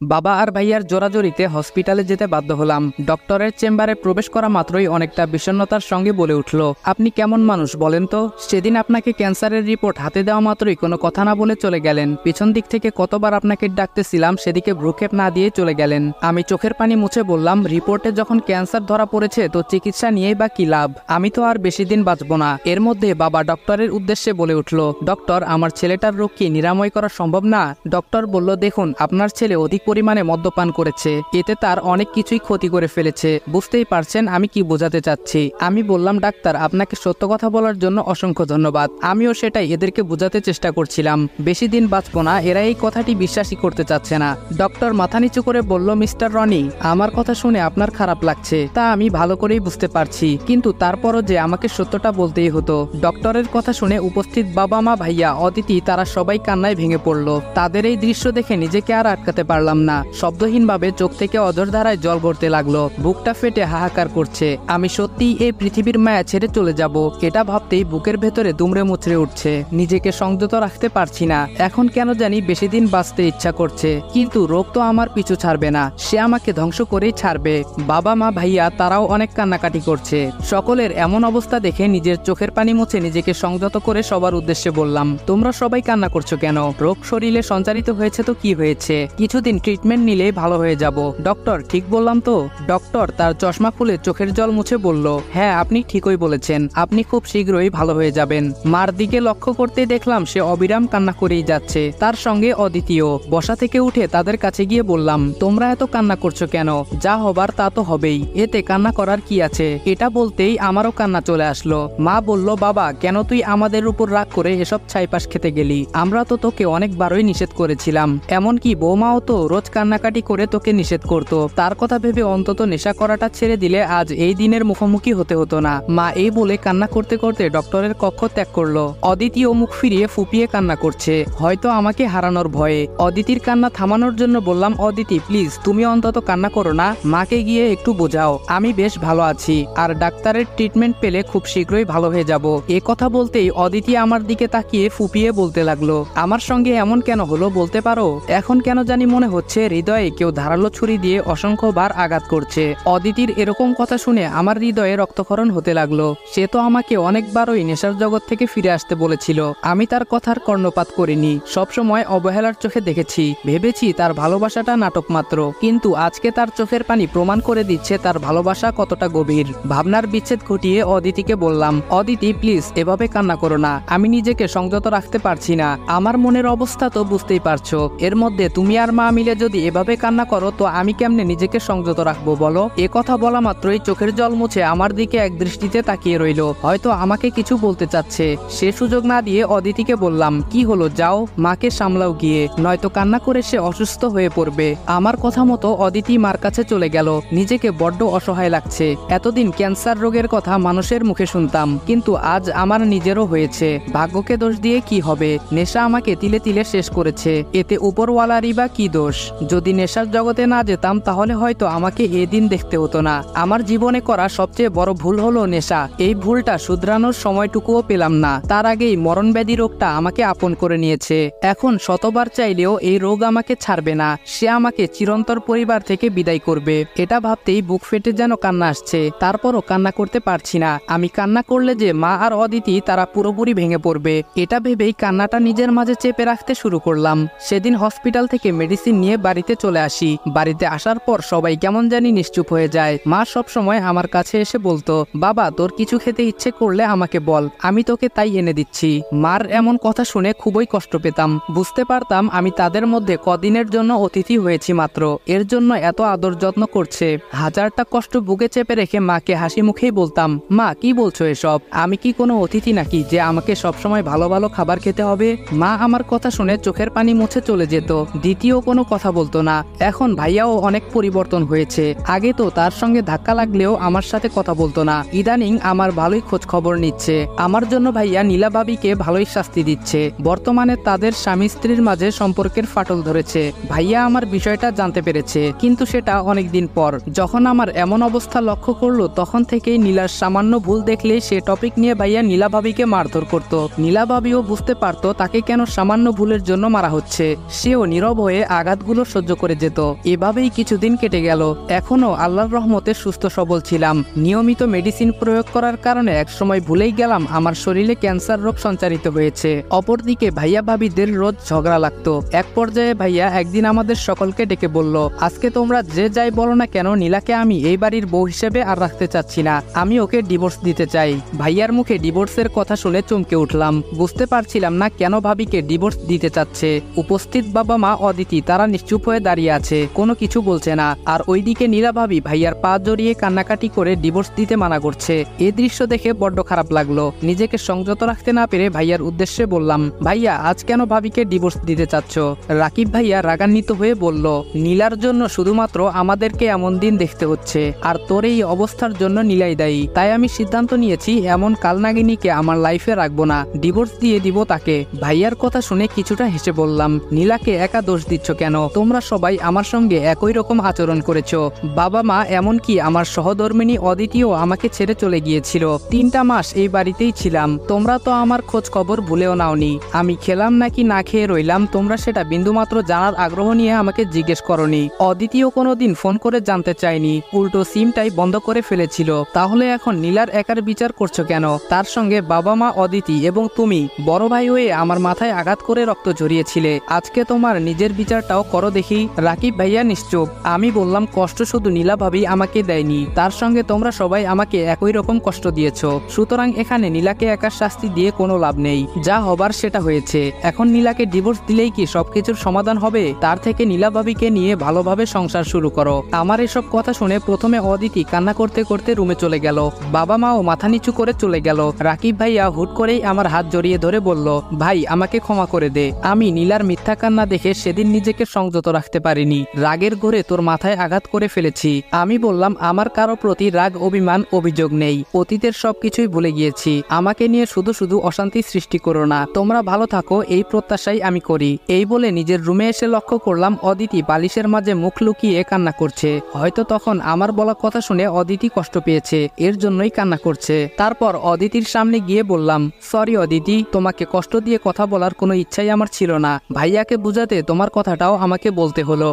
বাবা আর ভাইয়ার জোরাজোরিতে হসপিটালে যেতে বাধ্য হলাম। ডক্টরের চেম্বারে প্রবেশ করা মাত্রই অনেকটা বিষণ্ণতার সঙ্গে বলে উঠল, আপনি কেমন মানুষ বলেন তো? সেদিন আপনাকে ক্যান্সারের রিপোর্ট হাতে দেওয়া মাত্রই কোনো কথা না বলে চলে গেলেন। পিছন দিক থেকে কতবার আপনাকে ডাকতেছিলাম, সেদিকে ভ্রুক্ষেপ না দিয়ে চলে গেলেন। আমি চোখের পানি মুছে বললাম, রিপোর্টে যখন ক্যান্সার ধরা পড়েছে তো চিকিৎসা নিয়েই বা কি লাভ? আমি তো আর বেশি দিন বাঁচব না। এর মধ্যে বাবা ডক্টরের উদ্দেশ্যে বলে উঠল, ডক্টর, আমার ছেলেটার রোগ কি নিরাময় করা সম্ভব না? ডক্টর বলল, দেখুন, আপনার ছেলে অধিক পরিমাণে মদ্যপান করেছে, এতে তার অনেক কিছুই ক্ষতি করে ফেলেছে। বুঝতেই পারছেন আমি কি বোঝাতে চাচ্ছি। আমি বললাম, ডাক্তার, আপনাকে সত্য কথা বলার জন্য অসংখ্য ধন্যবাদ। আমিও সেটাই এদেরকে বোঝাতে চেষ্টা করছিলাম। বেশি দিন বাঁচব না, এরা এই কথাটি বিশ্বাসই করতে চাচ্ছে না। ডক্টর মাথা নিচু করে বলল, মিস্টার রনি, আমার কথা শুনে আপনার খারাপ লাগছে, তা আমি ভালো করেই বুঝতে পারছি, কিন্তু তারপরও যে আমাকে সত্যটা বলতেই হতো। ডক্টরের কথা শুনে উপস্থিত বাবা মা, ভাইয়া, অদিতি, তারা সবাই কান্নায় ভেঙে পড়ল। তাদের এই দৃশ্য দেখে নিজেকে আর আটকাতে পারলাম না। শব্দহীনভাবে চোখ থেকে অঝোর ধারায় জল গড়তে লাগলো। বুকটা ফেটে হাহাকার করছে। আমি সত্যিই এই পৃথিবীর মায়া ছেড়ে চলে যাব, এটা ভাবতেই বুকের ভেতরে দুমড়ে মুচড়ে উঠছে। নিজেকে সংযত রাখতে পারছি না। এখন কেন জানি বেশি দিন বাঁচতে ইচ্ছা করছে, কিন্তু রোগ তো আমার পিছু ছাড়বে না, সে আমাকে ধ্বংস করেই ছাড়বে। বাবা মা, ভাইয়া, তারাও অনেক কান্নাকাটি করছে। সকলের এমন অবস্থা দেখে নিজের চোখের পানি মুছে নিজেকে সংযত করে সবার উদ্দেশ্যে বললাম, তোমরা সবাই কান্না করছো কেন? রোগ শরীরে সঞ্চারিত হয়েছে তো কি হয়েছে? কিছুদিন ট্রিটমেন্ট নিলেই ভালো হয়ে যাব। ডক্টর, ঠিক বললাম তো? ডক্টর তার চশমা খুলে চোখের জল মুছে বলল, হ্যাঁ, আপনি ঠিকই বলেছেন, আপনি খুব শীঘ্রই ভালো হয়ে যাবেন। মার দিকে লক্ষ্য করতে দেখলাম সে অবিরাম কান্না করেই যাচ্ছে, তার সঙ্গে অদ্বিতীয়। বসা থেকে উঠে তাদের কাছে গিয়ে বললাম, তোমরা এত কান্না করছো কেন? যা হবার তা তো হবেই, এতে কান্না করার কি আছে? এটা বলতেই আমারও কান্না চলে আসলো। মা বলল, বাবা, কেন তুই আমাদের উপর রাগ করে এসব ছাইপাশ খেতে গেলি? আমরা তো তোকে অনেকবারই নিষেধ করেছিলাম, এমনকি বৌমাও তো রোজ কান্নাকাটি করে তোকে নিষেধ করতো। তার কথা ভেবে অন্তত নেশা করাটা ছেড়ে দিলে আজ এই দিনের মুখোমুখি হতে হতো না। মা এই বলে কান্না করতে করতে ডক্টরের কক্ষ ত্যাগ করলো। অদিতি ও মুখ ফিরিয়ে ফুপিয়ে কান্না করছে, হয়তো আমাকে হারানোর ভয়ে। অদিতির কান্না থামানোর জন্য বললাম, অদিতি, প্লিজ, তুমি অন্তত কান্না করো না, মাকে গিয়ে একটু বোঝাও আমি বেশ ভালো আছি, আর ডাক্তারের ট্রিটমেন্ট পেলে খুব শীঘ্রই ভালো হয়ে যাব। এ কথা বলতেই অদিতি আমার দিকে তাকিয়ে ফুপিয়ে বলতে লাগলো, আমার সঙ্গে এমন কেন হলো বলতে পারো? এখন কেন জানি মনে হচ্ছে হৃদয়ে কেউ ধারালো ছুরি দিয়ে অসংখ্যবার আঘাত করছে। অদিতির এরকম কথা শুনে আমার হৃদয়ে রক্তক্ষরণ হতে লাগলো। সে তো আমাকে অনেকবারই নেশার জগৎ থেকে ফিরে আসতে বলেছিল, আমি তার কথার কর্ণপাত করিনি, সবসময় অবহেলার চোখে দেখেছি, ভেবেছি তার ভালোবাসাটা নাটক মাত্র। কিন্তু আজকে তার চোখের পানি প্রমাণ করে দিচ্ছে তার ভালোবাসা কতটা গভীর। ভাবনার বিচ্ছেদ ঘটিয়ে অদিতিকে বললাম, অদিতি, প্লিজ এভাবে কান্না করো না, আমি নিজেকে সংযত রাখতে পারছি না। আমার মনের অবস্থা তো বুঝতেই পারছো, এর মধ্যে তুমি আর মা মিলে যদি এভাবে কান্না করো তো আমি কেমনে নিজেকে সংযত রাখবো বলো? এ কথা বলা মাত্রই চোখের জল মুছে আমার দিকে এক দৃষ্টিতে তাকিয়ে রইল, হয়তো আমাকে কিছু বলতে চাচ্ছে। সে সুযোগ না দিয়ে অদিতিকে বললাম, কি হলো, যাও, মাকে সামলাও গিয়ে, নয়তো কান্না করে সে অসুস্থ হয়ে পড়বে। আমার কথা মতো অদিতি মার কাছে চলে গেল। নিজেকে বড্ড অসহায় লাগছে। এতদিন ক্যান্সার রোগের কথা মানুষের মুখে শুনতাম, কিন্তু আজ আমার নিজেরও হয়েছে। ভাগ্যকে দোষ দিয়ে কি হবে? নেশা আমাকে তিলে তিলে শেষ করেছে, এতে উপরওয়ালারই বা কি দোষ? যদি নেশার জগতে না যেতাম তাহলে হয়তো আমাকে এদিন দেখতে হতো না। আমার জীবনে করা সবচেয়ে বড় ভুল হলো নেশা। এই ভুলটা শুধরানোর সময়টুকুও পেলাম না, তার আগেই মরণব্যাধি রোগটা আমাকে আপন করে নিয়েছে। এখন শতবার চাইলেও এই রোগ আমাকে ছাড়বে না, সে আমাকে চিরন্তর পরিবার থেকে বিদায় করবে। এটা ভাবতেই বুক ফেটে যেন কান্না আসছে, তারপরও কান্না করতে পারছি না। আমি কান্না করলে যে মা আর অদিতি তারা পুরোপুরি ভেঙে পড়বে, এটা ভেবেই কান্নাটা নিজের মাঝে চেপে রাখতে শুরু করলাম। সেদিন হসপিটাল থেকে মেডিসিন নিয়ে বাড়িতে চলে আসি। বাড়িতে আসার পর সবাই কেমন জানি নিশ্চুপ হয়ে যায়। মা সব সময় আমার কাছে এসে বলতো, বাবা, তোর কিছু খেতে ইচ্ছে করলে আমাকে বল, আমি তোকে তাই এনে দিচ্ছি। মার এমন কথা শুনে খুবই কষ্ট পেতাম। বুঝতে পারতাম আমি তাদের মধ্যে কদিনের জন্য অতিথি হয়েছি মাত্র, এর জন্য এত আদর যত্ন করছে। হাজারটা কষ্ট বুকে চেপে রেখে মাকে হাসি মুখেই বলতাম, মা, কি বলছো এসব? আমি কি কোনো অতিথি নাকি যে আমাকে সবসময় ভালো ভালো খাবার খেতে হবে? মা আমার কথা শুনে চোখের পানি মুছে চলে যেত, দ্বিতীয় কোনো কথা বলতো না। এখন ভাইয়াও অনেক পরিবর্তন হয়েছে। আগে তো তার সঙ্গে ধাক্কা লাগলেও আমার সাথে কথা বলতো না, ইদানিং আমার ভালোই খোঁজ খবর নিচ্ছে। আমার জন্য ভাইয়া নীলা ভাবিকে ভালোই শাস্তি দিচ্ছে। বর্তমানে তাদের স্বামী স্ত্রীর মাঝে সম্পর্কের ফাটল ধরেছে। ভাইয়া আমার বিষয়টা জানতে পেরেছে, কিন্তু সেটা অনেকদিন পর। যখন আমার এমন অবস্থা লক্ষ্য করলো তখন থেকেই নীলার সামান্য ভুল দেখলেই সে টপিক নিয়ে ভাইয়া নীলা ভাবিকে মারধর করত। নীলা ভাবিও বুঝতে পারতো তাকে কেন সামান্য ভুলের জন্য মারা হচ্ছে। সেও নীরব হয়ে আঘাত আঘাতগুলো সহ্য করে যেত। এভাবেই কিছুদিন কেটে গেল। এখনো আল্লাহর রহমতে সুস্থ সবল ছিলাম। নিয়মিত মেডিসিন প্রয়োগ করার কারণে একসময় ভুলেই গেলাম আমার শরীরে ক্যান্সার রোগ সঞ্চারিত হয়েছে। অপরদিকে ভাইয়া ভাবিদের রোজ ঝগড়া লাগতো। এক পর্যায়ে ভাইয়া একদিন আমাদের সকলকে ডেকে বলল, আজকে তোমরা যে যাই বলো না কেন, নীলাকে আমি এই বাড়ির বউ হিসেবে আর রাখতে চাচ্ছি না। আমি ওকে ডিভোর্স দিতে চাই। ভাইয়ার মুখে ডিভোর্সের কথা শুনে চমকে উঠলাম। বুঝতে পারছিলাম না কেন ভাবিকে ডিভোর্স দিতে চাচ্ছে। উপস্থিত বাবা মা অদিতি তারা নিশ্চুপ হয়ে দাঁড়িয়ে আছে, কোনো কিছু বলছে না। আর ওইদিকে নীলা ভাবি ভাইয়ার পা জড়িয়ে কান্নাকাটি করে ডিভোর্স দিতে মানা করছে। এই দৃশ্য দেখে বড্ড খারাপ লাগলো। নিজেকে সংযত রাখতে না পেরে ভাইয়ার উদ্দেশ্যে বললাম, ভাইয়া আজ কেন ভাবিকে ডিভোর্স দিতে চাচ্ছ? রাকিব ভাইয়া রাগান্বিত হয়ে বলল, নীলার জন্য শুধুমাত্র আমাদেরকে এমন দিন দেখতে হচ্ছে, আর তোর এই অবস্থার জন্য নীলাই দায়ী। তাই আমি সিদ্ধান্ত নিয়েছি এমন কালনাগিনীকে আমার লাইফে রাখবো না, ডিভোর্স দিয়ে দিব তাকে। ভাইয়ার কথা শুনে কিছুটা হেসে বললাম, নীলাকে একা দোষ দিচ্ছ কেন? তোমরা সবাই আমার সঙ্গে একই রকম আচরণ করেছো। বাবা মা এমনকি আমার সহধর্মিনী অদিতিও আমাকে ছেড়ে চলে গিয়েছিল। 3টা মাস এই বাড়িতেই ছিলাম। তোমরা তো আমার খোঁজ খবর ভুলেও নাওনি। আমি খেলাম নাকি না খেয়ে রইলাম তোমরা সেটা বিন্দুমাত্র জানার আগ্রহ নিয়ে আমাকে জিজ্ঞেস করনি। অদিতিও কোনোদিন ফোন করে জানতে চাইনি, উল্টো সিমটাই বন্ধ করে ফেলেছিল। তাহলে এখন নীলার একার বিচার করছো কেন? তার সঙ্গে বাবা মা অদিতি এবং তুমি বড় ভাই হয়ে আমার মাথায় আঘাত করে রক্ত জড়িয়েছিলে। আজকে তোমার নিজের বিচারটাও করো দেখি। রাকিব ভাইয়া নিশ্চুপ। আমি বললাম, কষ্ট শুধু নীলা ভাবি আমাকে দেয়নি, তার সঙ্গে তোমরা সবাই আমাকে একই রকম কষ্ট দিয়েছো। সুতরাং এখানে নীলাকে একার শাস্তি দিয়ে কোনো লাভ নেই। যা হবার সেটা হয়েছে। এখন নীলাকে ডিভোর্স দিলেই কি সবকিছুর সমাধান হবে? তার থেকে নীলা ভাবিকে নিয়ে ভালোভাবে সংসার শুরু করো। আমার এসব কথা শুনে প্রথমে অদিতি কান্না করতে করতে রুমে চলে গেল। বাবা মাও মাথা নিচু করে চলে গেল। রাকিব ভাইয়া হুট করেই আমার হাত জড়িয়ে ধরে বলল, ভাই আমাকে ক্ষমা করে দে। আমি নীলার মিথ্যা কান্না দেখে সেদিন নিজেকে সংযত রাখতে পারিনি। রাগের ঘোরে তোর মাথায় আঘাত করে ফেলেছি। আমি বললাম, আমার কারো প্রতি রাগ অভিমান অভিযোগ নেই। অতীতের সবকিছুই ভুলে গিয়েছি। আমাকে নিয়ে শুধু শুধু অশান্তি সৃষ্টি করো না। তোমরা ভালো থাকো এই প্রত্যাশাই আমি করি। এই বলে নিজের রুমে এসে লক্ষ্য করলাম অদিতি বালিশের মাঝে মুখ লুকিয়ে কান্না করছে। হয়তো তখন আমার বলা কথা শুনে অদিতি কষ্ট পেয়েছে, এর জন্যই কান্না করছে। তারপর অদিতির সামনে গিয়ে বললাম, সরি অদিতি, তোমাকে কষ্ট দিয়ে কথা বলার কোনো ইচ্ছাই আমার ছিল না। ভাইয়াকে বুঝাতে তোমার কথাটাও আমাকে বলতে হলো।